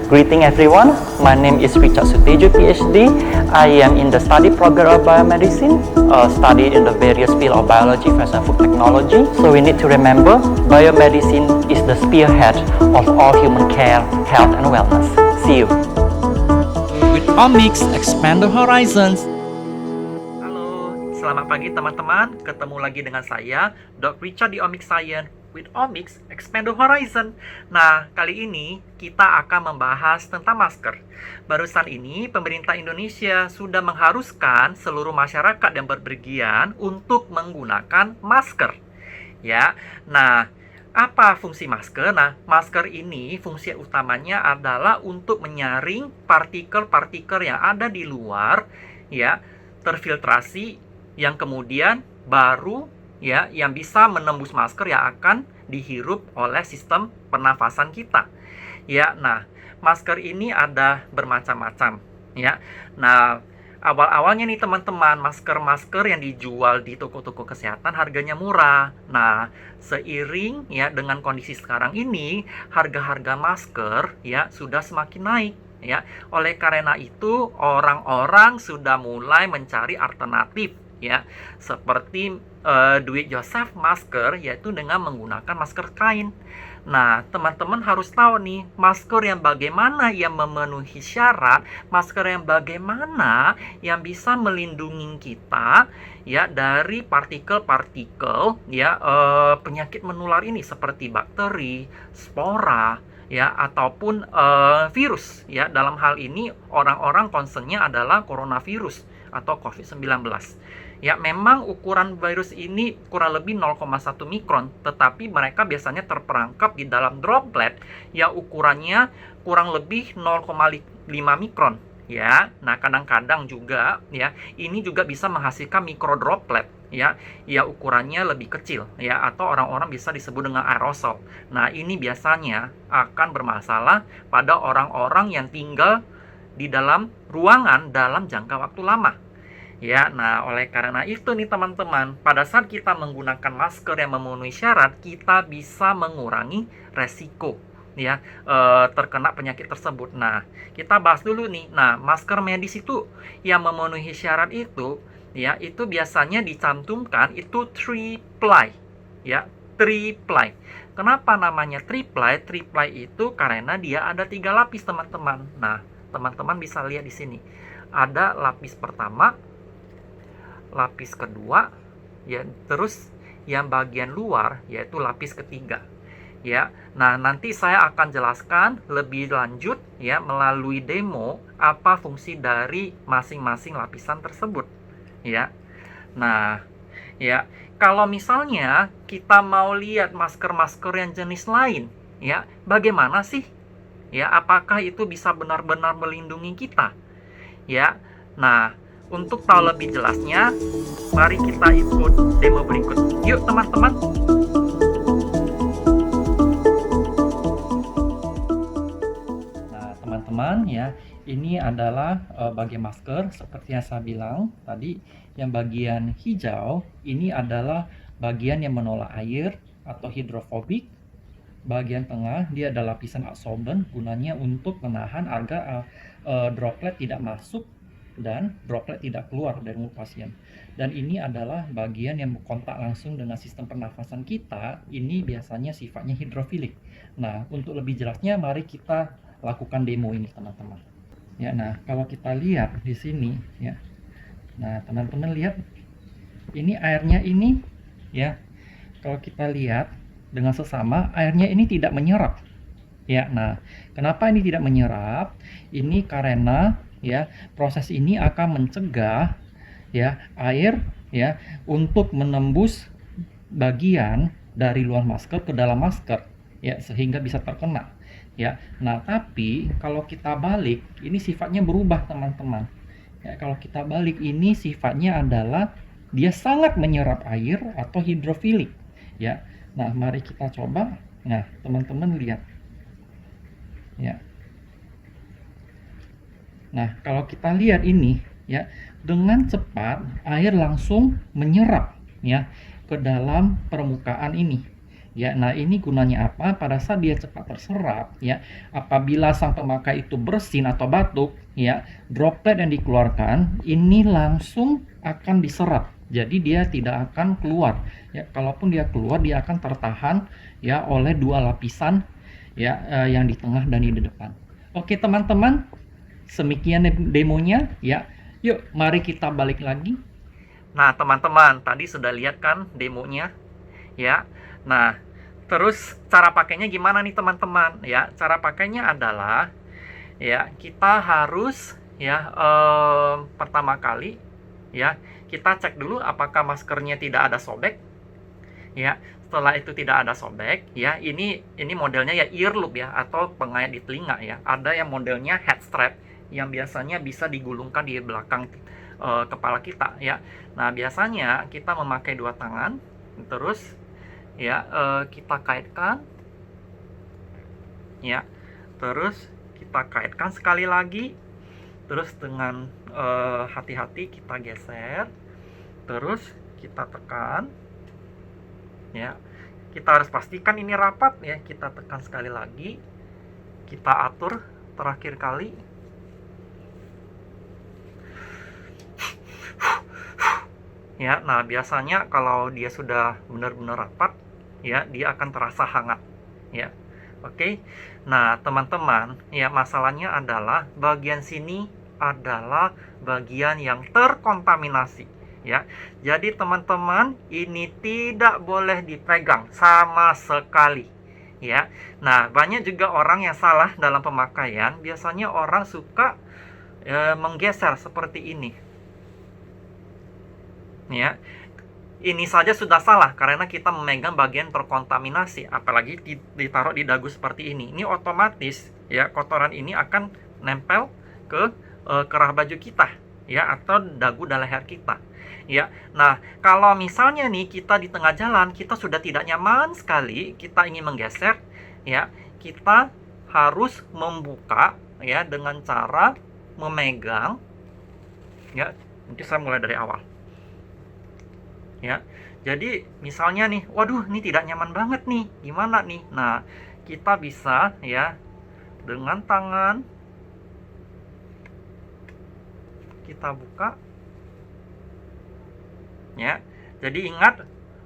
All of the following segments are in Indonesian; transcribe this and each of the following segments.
Greeting everyone, my name is Richard Sutejo, PhD. I am in the study program of biomedicine, studied in the various fields of biology, physics, and food technology. So we need to remember, biomedicine is the spearhead of all human care, health, and wellness. See you. With Omics, expand the horizons. Halo, selamat pagi teman-teman. Ketemu lagi dengan saya, Dr. Richard di Omics Science. With Omics, expand the horizon. Nah, kali ini kita akan membahas tentang masker. Barusan ini, pemerintah Indonesia sudah mengharuskan seluruh masyarakat yang berpergian untuk menggunakan masker. Ya, nah, apa fungsi masker? Nah, masker ini fungsi utamanya adalah untuk menyaring partikel-partikel yang ada di luar, ya, terfiltrasi, yang kemudian baru ya yang bisa menembus masker yang akan dihirup oleh sistem pernafasan kita. Ya, nah, masker ini ada bermacam-macam, ya. Nah, awal-awalnya nih teman-teman, masker-masker yang dijual di toko-toko kesehatan harganya murah. Nah, seiring ya dengan kondisi sekarang ini, harga-harga masker ya sudah semakin naik. Ya, oleh karena itu orang-orang sudah mulai mencari alternatif ya, seperti do it yourself masker, yaitu dengan menggunakan masker kain. Nah, teman-teman harus tahu nih, masker yang bagaimana yang memenuhi syarat, masker yang bagaimana yang bisa melindungi kita ya dari partikel-partikel ya penyakit menular ini seperti bakteri, spora ya ataupun virus ya. Dalam hal ini orang-orang concernnya adalah coronavirus atau COVID-19. Ya, memang ukuran virus ini kurang lebih 0,1 mikron, tetapi mereka biasanya terperangkap di dalam droplet yang ukurannya kurang lebih 0,5 mikron. Ya, nah kadang-kadang juga ya ini juga bisa menghasilkan mikrodroplet ya, ya ukurannya lebih kecil ya, atau orang-orang bisa disebut dengan aerosol. Nah, ini biasanya akan bermasalah pada orang-orang yang tinggal di dalam ruangan dalam jangka waktu lama. Ya, nah oleh karena itu nih teman-teman, pada saat kita menggunakan masker yang memenuhi syarat, kita bisa mengurangi resiko ya terkena penyakit tersebut. Nah, kita bahas dulu nih. Nah, masker medis itu yang memenuhi syarat itu ya, itu biasanya dicantumkan itu 3-ply ya, 3-ply. Kenapa namanya 3-ply? 3-ply itu karena dia ada 3 lapis teman-teman. Nah, teman-teman bisa lihat di sini. Ada lapis pertama, lapis kedua ya, terus yang bagian luar yaitu lapis ketiga ya. Nah, nanti saya akan jelaskan lebih lanjut ya melalui demo apa fungsi dari masing-masing lapisan tersebut ya. Nah, ya kalau misalnya kita mau lihat masker-masker yang jenis lain ya, bagaimana sih ya, apakah itu bisa benar-benar melindungi kita ya. Nah, untuk tahu lebih jelasnya, mari kita ikut demo berikut. Yuk teman-teman. Nah teman-teman ya, ini adalah bagian masker seperti yang saya bilang tadi. Yang bagian hijau ini adalah bagian yang menolak air atau hidrofobik. Bagian tengah dia ada lapisan absorben, gunanya untuk menahan agar droplet tidak masuk dan droplet tidak keluar dari mulut pasien. Dan ini adalah bagian yang berkontak langsung dengan sistem pernafasan kita. Ini biasanya sifatnya hidrofilik. Nah, untuk lebih jelasnya mari kita lakukan demo ini teman-teman. Ya, nah kalau kita lihat di sini ya. Nah, teman-teman lihat ini airnya ini ya. Kalau kita lihat dengan sesama, airnya ini tidak menyerap. Ya, nah, kenapa ini tidak menyerap? Ini karena ya proses ini akan mencegah ya air ya untuk menembus bagian dari luar masker ke dalam masker ya, sehingga bisa terkena ya. Nah, tapi kalau kita balik ini sifatnya berubah teman-teman ya. Kalau kita balik ini sifatnya adalah dia sangat menyerap air atau hidrofilik ya. Nah, mari kita coba. Nah, teman-teman lihat ya. Nah, kalau kita lihat ini ya, dengan cepat air langsung menyerap ya ke dalam permukaan ini Ya, nah ini gunanya apa? Pada saat dia cepat terserap, ya, apabila sang pemakai itu bersin atau batuk, ya, droplet yang dikeluarkan ini langsung akan diserap. Jadi dia tidak akan keluar. Ya, kalaupun dia keluar, dia akan tertahan ya oleh dua lapisan ya yang di tengah dan di depan. Oke teman-teman, semikian demonya ya. Yuk, mari kita balik lagi. Nah, teman-teman, tadi sudah lihat kan demonya? Ya. Nah, terus cara pakainya gimana nih, teman-teman? Ya, cara pakainya adalah ya, kita harus ya pertama kali ya, kita cek dulu apakah maskernya tidak ada sobek. Ya, setelah itu tidak ada sobek, ya, ini modelnya ya ear loop ya, atau pengait di telinga ya. Ada yang modelnya head strap yang biasanya bisa digulungkan di belakang kepala kita ya. Nah, biasanya kita memakai dua tangan, terus ya kita kaitkan ya, terus kita kaitkan sekali lagi, terus dengan hati-hati kita geser, terus kita tekan ya. Kita harus pastikan ini rapat ya, kita tekan sekali lagi, kita atur terakhir kali. Ya, nah biasanya kalau dia sudah benar-benar rapat ya, dia akan terasa hangat ya. Oke. Nah, teman-teman, ya masalahnya adalah bagian sini adalah bagian yang terkontaminasi ya. Jadi teman-teman, ini tidak boleh dipegang sama sekali ya. Nah, banyak juga orang yang salah dalam pemakaian. Biasanya orang suka menggeser seperti ini. Ya, ini saja sudah salah karena kita memegang bagian terkontaminasi, apalagi ditaruh di dagu seperti ini. Ini otomatis ya, kotoran ini akan nempel ke kerah baju kita ya, atau dagu dan leher kita ya. Nah, kalau misalnya nih kita di tengah jalan, kita sudah tidak nyaman sekali, kita ingin menggeser ya, kita harus membuka ya dengan cara memegang ya. Mungkin saya mulai dari awal ya. Jadi misalnya nih, waduh ini tidak nyaman banget nih, gimana nih? Nah, kita bisa ya dengan tangan kita buka ya. Jadi ingat,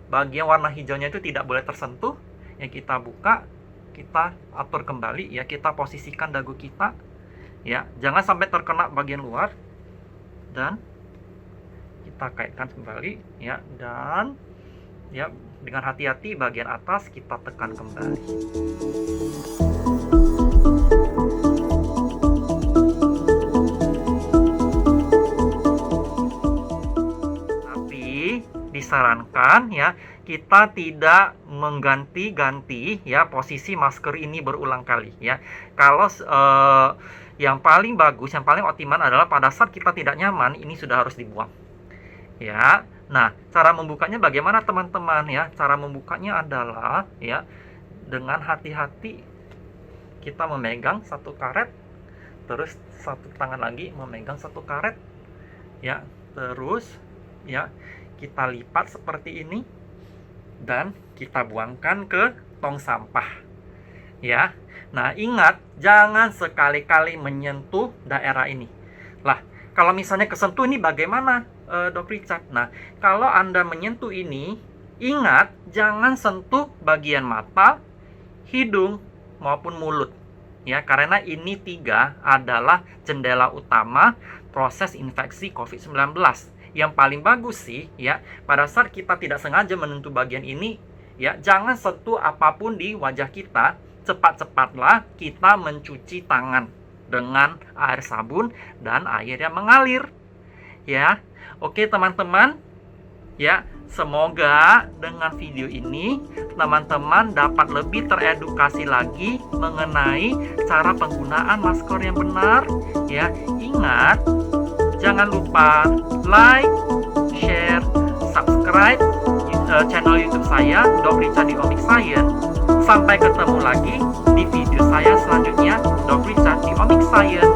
bagian warna hijaunya itu tidak boleh tersentuh ya. Kita buka, kita atur kembali ya, kita posisikan dagu kita ya, jangan sampai terkena bagian luar, dan kita kaitkan kembali ya, dan ya dengan hati-hati bagian atas kita tekan kembali. Tapi disarankan ya, kita tidak mengganti-ganti ya posisi masker ini berulang kali ya. Kalau yang paling bagus, yang paling optimal adalah pada saat kita tidak nyaman, ini sudah harus dibuang. Ya, nah cara membukanya bagaimana teman-teman ya? Cara membukanya adalah ya dengan hati-hati kita memegang satu karet, terus satu tangan lagi memegang satu karet ya, terus ya kita lipat seperti ini dan kita buangkan ke tong sampah ya. Nah, ingat jangan sekali-kali menyentuh daerah ini. Lah, kalau misalnya kesentuh ini bagaimana, Dok Richard? Nah, kalau Anda menyentuh ini, ingat jangan sentuh bagian mata, hidung, maupun mulut. Ya, karena ini tiga adalah jendela utama proses infeksi COVID-19. Yang paling bagus sih, ya, pada saat kita tidak sengaja menyentuh bagian ini, ya, jangan sentuh apapun di wajah kita. Cepat-cepatlah kita mencuci tangan dengan air sabun dan air yang mengalir ya. Oke teman-teman ya, semoga dengan video ini teman-teman dapat lebih teredukasi lagi mengenai cara penggunaan masker yang benar ya. Ingat, jangan lupa like, share, subscribe channel YouTube saya, Dok Richard di Omics Science. Sampai ketemu lagi di video saya selanjutnya, Dok Richard di Omics Science.